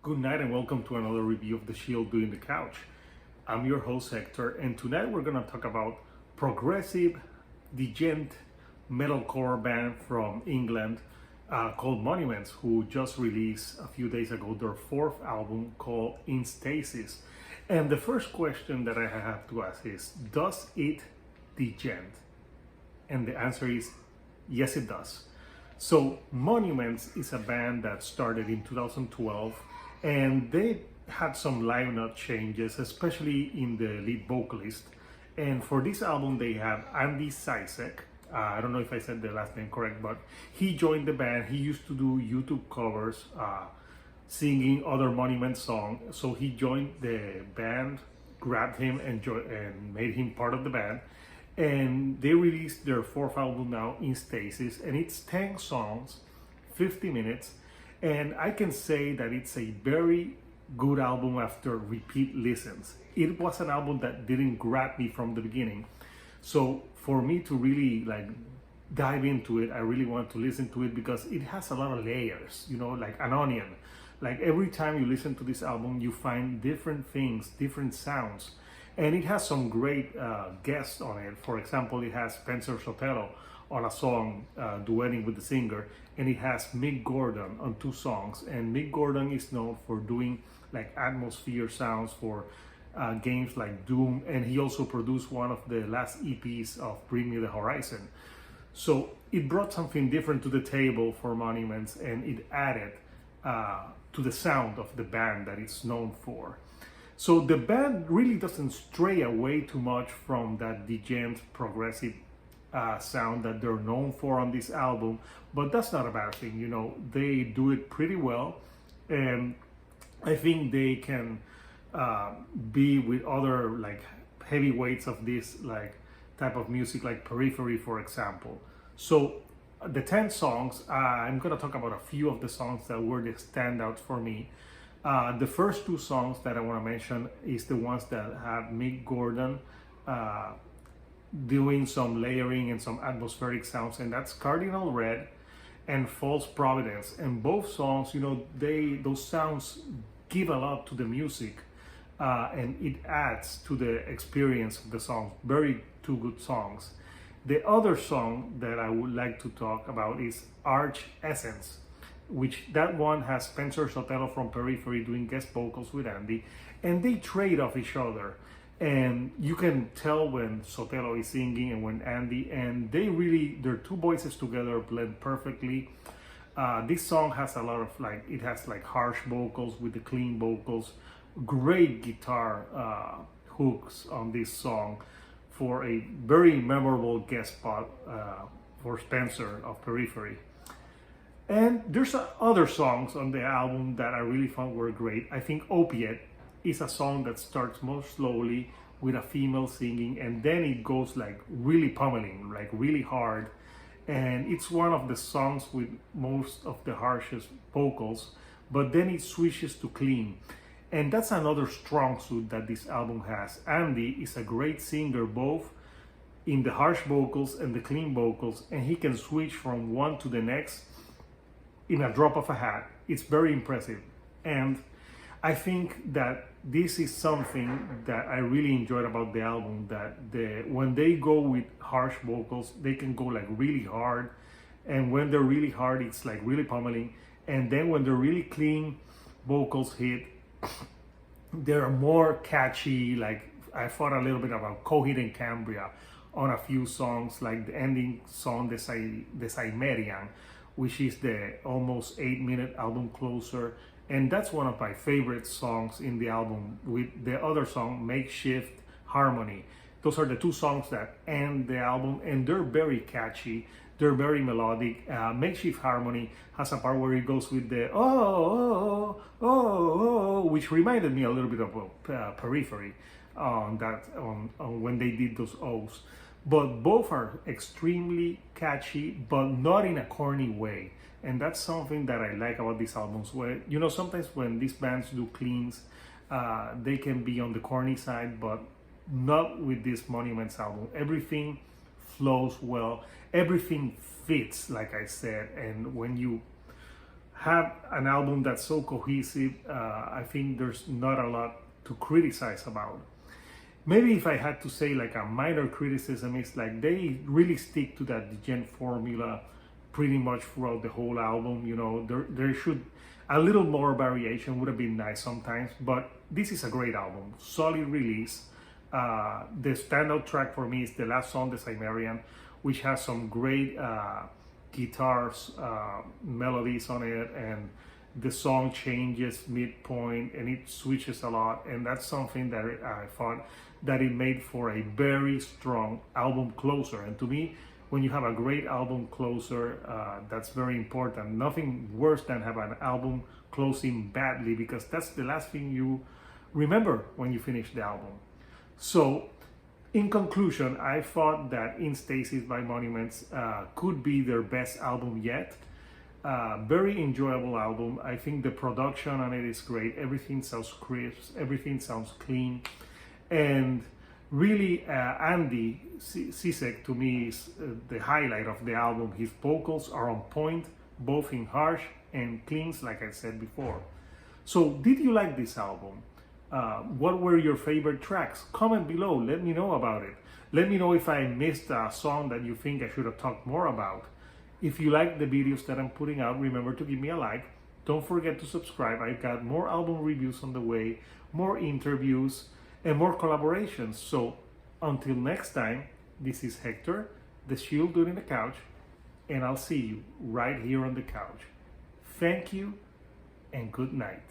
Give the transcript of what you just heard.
Good night and welcome to another review of The Shield Doing the Couch. I'm your host Hector, and tonight we're gonna talk about progressive, djent metalcore band from England called Monuments, who just released a few days ago their fourth album called In Stasis. And the first question that I have to ask is, does it djent? And the answer is yes, it does. So Monuments is a band that started in 2012, and they had some lineup changes, especially in the lead vocalist. And for this album, they have Andy Sisek. I don't know if I said the last name correct, but he joined the band. He used to do YouTube covers, singing other Monument songs. So he joined the band, grabbed him, and made him part of the band. And they released their fourth album now, In Stasis, and it's 10 songs, 50 minutes, and I can say that it's a very good album after repeat listens. It was an album that didn't grab me from the beginning, so for me to really dive into it, I really want to listen to it because it has a lot of layers, like an onion. Like every time you listen to this album, you find different things, different sounds. And it has some great guests on it. For example, it has Spencer Sotelo on a song duetting with the singer, and it has Mick Gordon on 2 songs. And Mick Gordon is known for doing like atmosphere sounds for games like Doom, and he also produced one of the last EPs of Bring Me the Horizon. So it brought something different to the table for Monuments, and it added to the sound of the band that it's known for. So the band really doesn't stray away too much from that djent progressive sound that they're known for on this album, but that's not a bad thing. They do it pretty well, and I think they can be with other heavyweights of this type of music, like Periphery, for example. So the 10 songs, I'm gonna talk about a few of the songs that were the standouts for me. The first 2 songs that I want to mention is the ones that have Mick Gordon doing some layering and some atmospheric sounds, and that's Cardinal Red and False Providence. And both songs, those sounds give a lot to the music, and it adds to the experience of the song. Very 2 good songs. The other song that I would like to talk about is Arch Essence, which that one has Spencer Sotelo from Periphery doing guest vocals with Andy, and they trade off each other, and you can tell when Sotelo is singing and when Andy, and their 2 voices together blend perfectly. This song has a lot of it has harsh vocals with the clean vocals, great guitar hooks on this song for a very memorable guest spot for Spencer of Periphery. And there's other songs on the album that I really found were great. I think Opiate is a song that starts more slowly with a female singing, and then it goes really pummeling, really hard. And it's one of the songs with most of the harshest vocals, but then it switches to clean. And that's another strong suit that this album has. Andy is a great singer, both in the harsh vocals and the clean vocals, and he can switch from one to the next in a drop of a hat. It's very impressive, and I think that this is something that I really enjoyed about the album, that when they go with harsh vocals, they can go really hard, and when they're really hard, it's really pummeling, and then when they're really clean vocals hit, they're more catchy. I thought a little bit about Coheed and Cambria on a few songs, like the ending song, the Cimerian, which is the almost 8-minute album closer, and that's one of my favorite songs in the album, with the other song, Makeshift Harmony. Those are the 2 songs that end the album, and they're very catchy, they're very melodic. Makeshift Harmony has a part where it goes with the oh, which reminded me a little bit of Periphery on when they did those O's. But both are extremely catchy, but not in a corny way. And that's something that I like about these albums, where, sometimes when these bands do cleans, they can be on the corny side, but not with this Monuments album. Everything flows well, everything fits, like I said, and when you have an album that's so cohesive, I think there's not a lot to criticize about. Maybe if I had to say like a minor criticism, is like they really stick to that Degen formula pretty much throughout the whole album. You know, there should a little more variation would have been nice sometimes, but this is a great album, solid release. The standout track for me is the last song, The Cimmerian, which has some great guitars, melodies on it, and the song changes midpoint and it switches a lot, and that's something that I thought that it made for a very strong album closer. And to me, when you have a great album closer, that's very important. Nothing worse than have an album closing badly, because that's the last thing you remember when you finish the album. So in conclusion, I thought that In Stasis by Monuments could be their best album yet. Very enjoyable album. I think the production on it is great. Everything sounds crisp, everything sounds clean. And really, Andy Sisek to me is the highlight of the album. His vocals are on point, both in harsh and cleans, like I said before. So did you like this album? What were your favorite tracks? Comment below, let me know about it. Let me know if I missed a song that you think I should have talked more about. If you like the videos that I'm putting out, remember to give me a like. Don't forget to subscribe. I've got more album reviews on the way, more interviews, and more collaborations. So until next time, this is Hector, the Shield Dude in the Couch, and I'll see you right here on the couch. Thank you and good night.